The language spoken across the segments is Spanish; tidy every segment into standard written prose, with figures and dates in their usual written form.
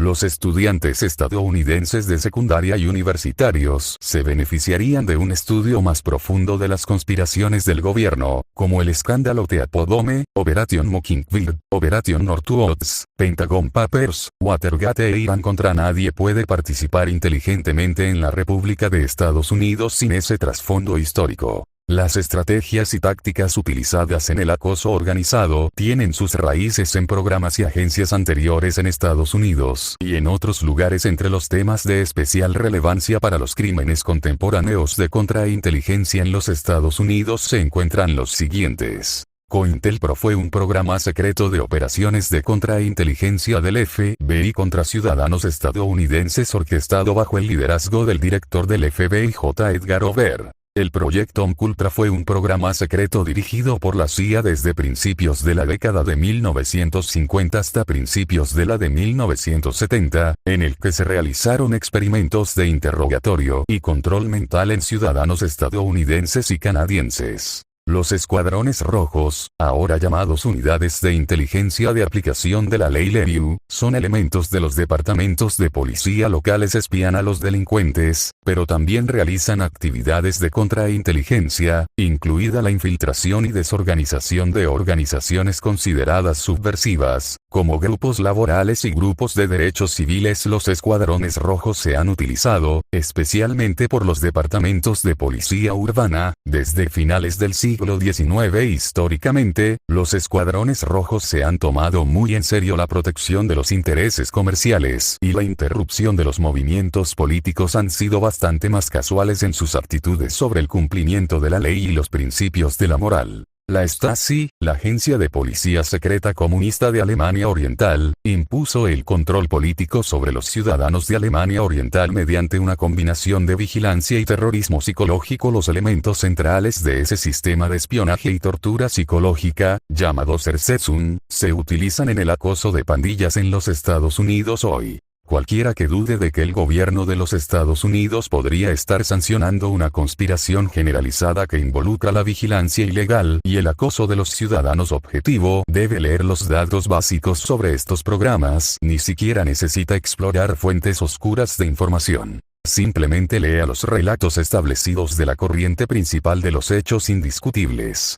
Los estudiantes estadounidenses de secundaria y universitarios se beneficiarían de un estudio más profundo de las conspiraciones del gobierno, como el escándalo Teapodome, Operation Mockingbird, Operation Northwoods, Pentagon Papers, Watergate e Irán contra. Nadie puede participar inteligentemente en la República de Estados Unidos sin ese trasfondo histórico. Las estrategias y tácticas utilizadas en el acoso organizado tienen sus raíces en programas y agencias anteriores en Estados Unidos y en otros lugares. Entre los temas de especial relevancia para los crímenes contemporáneos de contrainteligencia en los Estados Unidos se encuentran los siguientes. COINTELPRO fue un programa secreto de operaciones de contrainteligencia del FBI contra ciudadanos estadounidenses orquestado bajo el liderazgo del director del FBI J. Edgar Hoover. El proyecto MKUltra fue un programa secreto dirigido por la CIA desde principios de la década de 1950 hasta principios de la de 1970, en el que se realizaron experimentos de interrogatorio y control mental en ciudadanos estadounidenses y canadienses. Los escuadrones rojos, ahora llamados unidades de inteligencia de aplicación de la ley LEVIU, son elementos de los departamentos de policía locales. Espían a los delincuentes, pero también realizan actividades de contrainteligencia, incluida la infiltración y desorganización de organizaciones consideradas subversivas, como grupos laborales y grupos de derechos civiles. Los escuadrones rojos se han utilizado, especialmente por los departamentos de policía urbana, desde finales del siglo XIX. Históricamente, los escuadrones rojos se han tomado muy en serio la protección de los intereses comerciales y la interrupción de los movimientos políticos. Han sido bastante más casuales en sus actitudes sobre el cumplimiento de la ley y los principios de la moral. La Stasi, la agencia de policía secreta comunista de Alemania Oriental, impuso el control político sobre los ciudadanos de Alemania Oriental mediante una combinación de vigilancia y terrorismo psicológico. Los elementos centrales de ese sistema de espionaje y tortura psicológica, llamado Zersetzung, se utilizan en el acoso de pandillas en los Estados Unidos hoy. Cualquiera que dude de que el gobierno de los Estados Unidos podría estar sancionando una conspiración generalizada que involucra la vigilancia ilegal y el acoso de los ciudadanos objetivo, debe leer los datos básicos sobre estos programas. Ni siquiera necesita explorar fuentes oscuras de información. Simplemente lea los relatos establecidos de la corriente principal de los hechos indiscutibles.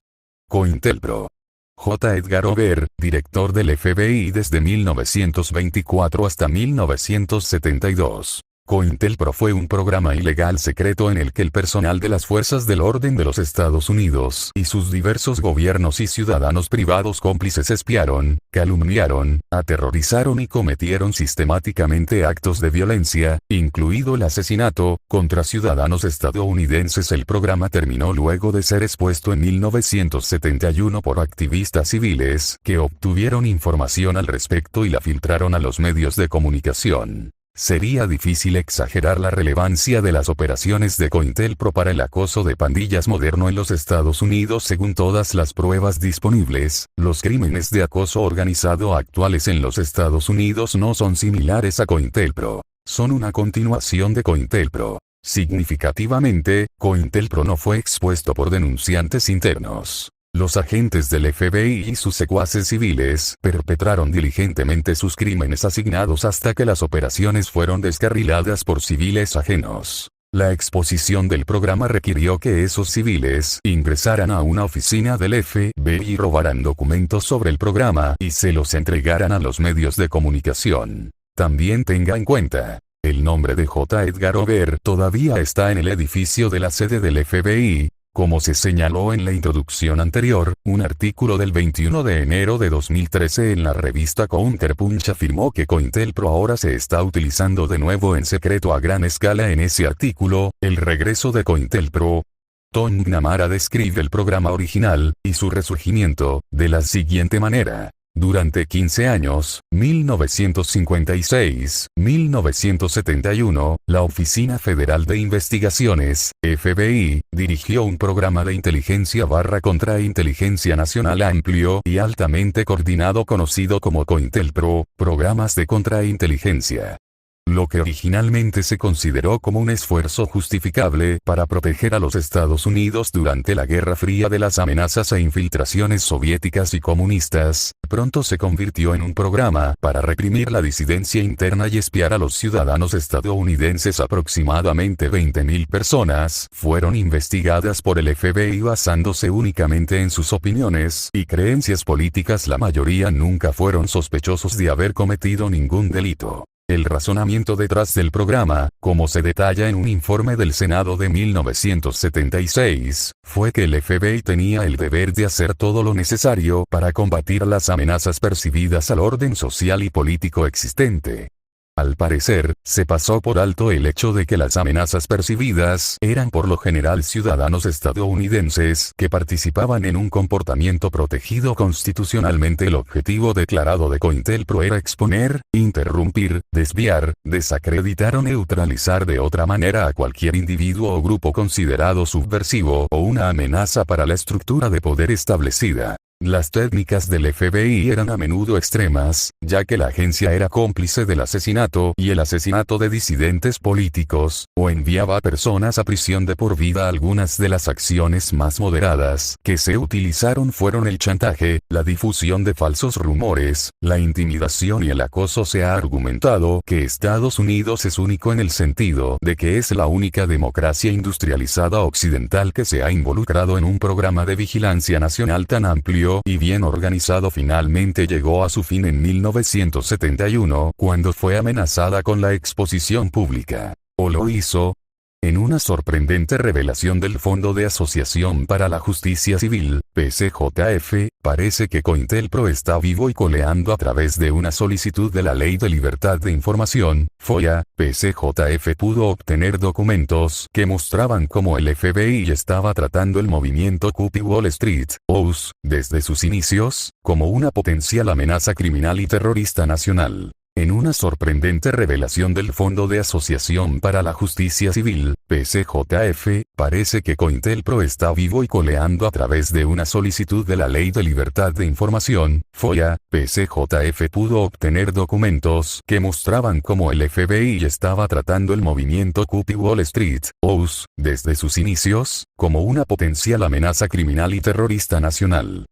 COINTELPRO. J. Edgar Hoover, director del FBI desde 1924 hasta 1972. COINTELPRO fue un programa ilegal secreto en el que el personal de las fuerzas del orden de los Estados Unidos y sus diversos gobiernos y ciudadanos privados cómplices espiaron, calumniaron, aterrorizaron y cometieron sistemáticamente actos de violencia, incluido el asesinato, contra ciudadanos estadounidenses. El programa terminó luego de ser expuesto en 1971 por activistas civiles que obtuvieron información al respecto y la filtraron a los medios de comunicación. Sería difícil exagerar la relevancia de las operaciones de COINTELPRO para el acoso de pandillas moderno en los Estados Unidos. Según todas las pruebas disponibles, los crímenes de acoso organizado actuales en los Estados Unidos no son similares a COINTELPRO. Son una continuación de COINTELPRO. Significativamente, COINTELPRO no fue expuesto por denunciantes internos. Los agentes del FBI y sus secuaces civiles perpetraron diligentemente sus crímenes asignados hasta que las operaciones fueron descarriladas por civiles ajenos. La exposición del programa requirió que esos civiles ingresaran a una oficina del FBI y robaran documentos sobre el programa y se los entregaran a los medios de comunicación. También tenga en cuenta, el nombre de J. Edgar Hoover todavía está en el edificio de la sede del FBI. Como se señaló en la introducción anterior, un artículo del 21 de enero de 2013 en la revista Counterpunch afirmó que COINTELPRO ahora se está utilizando de nuevo en secreto a gran escala. En ese artículo, el regreso de COINTELPRO, Tom McNamara describe el programa original y su resurgimiento de la siguiente manera. Durante 15 años, 1956-1971, la Oficina Federal de Investigaciones, FBI, dirigió un programa de inteligencia contrainteligencia nacional amplio y altamente coordinado conocido como COINTELPRO, programas de contrainteligencia. lo que originalmente se consideró como un esfuerzo justificable para proteger a los Estados Unidos durante la Guerra Fría de las amenazas e infiltraciones soviéticas y comunistas, pronto se convirtió en un programa para reprimir la disidencia interna y espiar a los ciudadanos estadounidenses. Aproximadamente 20.000 personas fueron investigadas por el FBI basándose únicamente en sus opiniones y creencias políticas. La mayoría nunca fueron sospechosos de haber cometido ningún delito. El razonamiento detrás del programa, como se detalla en un informe del Senado de 1976, fue que el FBI tenía el deber de hacer todo lo necesario para combatir las amenazas percibidas al orden social y político existente. Al parecer, se pasó por alto el hecho de que las amenazas percibidas eran por lo general ciudadanos estadounidenses que participaban en un comportamiento protegido constitucionalmente. El objetivo declarado de COINTELPRO era exponer, interrumpir, desviar, desacreditar o neutralizar de otra manera a cualquier individuo o grupo considerado subversivo o una amenaza para la estructura de poder establecida. Las técnicas del FBI eran a menudo extremas, ya que la agencia era cómplice del asesinato y el asesinato de disidentes políticos, o enviaba a personas a prisión de por vida. Algunas de las acciones más moderadas que se utilizaron fueron el chantaje, la difusión de falsos rumores, la intimidación y el acoso. Se ha argumentado que Estados Unidos es único en el sentido de que es la única democracia industrializada occidental que se ha involucrado en un programa de vigilancia nacional tan amplio y bien organizado. Finalmente llegó a su fin en 1971, cuando fue amenazada con la exposición pública. ¿O lo hizo? En una sorprendente revelación del Fondo de Asociación para la Justicia Civil, PCJF, parece que COINTELPRO está vivo y coleando a través de una solicitud de la Ley de Libertad de Información, FOIA. PCJF pudo obtener documentos que mostraban cómo el FBI estaba tratando el movimiento Occupy Wall Street, OUS, desde sus inicios, como una potencial amenaza criminal y terrorista nacional. En una sorprendente revelación del Fondo de Asociación para la Justicia Civil, PCJF, parece que COINTELPRO está vivo y coleando a través de una solicitud de la Ley de Libertad de Información, FOIA. PCJF pudo obtener documentos que mostraban cómo el FBI estaba tratando el movimiento Occupy Wall Street, OUS, desde sus inicios, como una potencial amenaza criminal y terrorista nacional.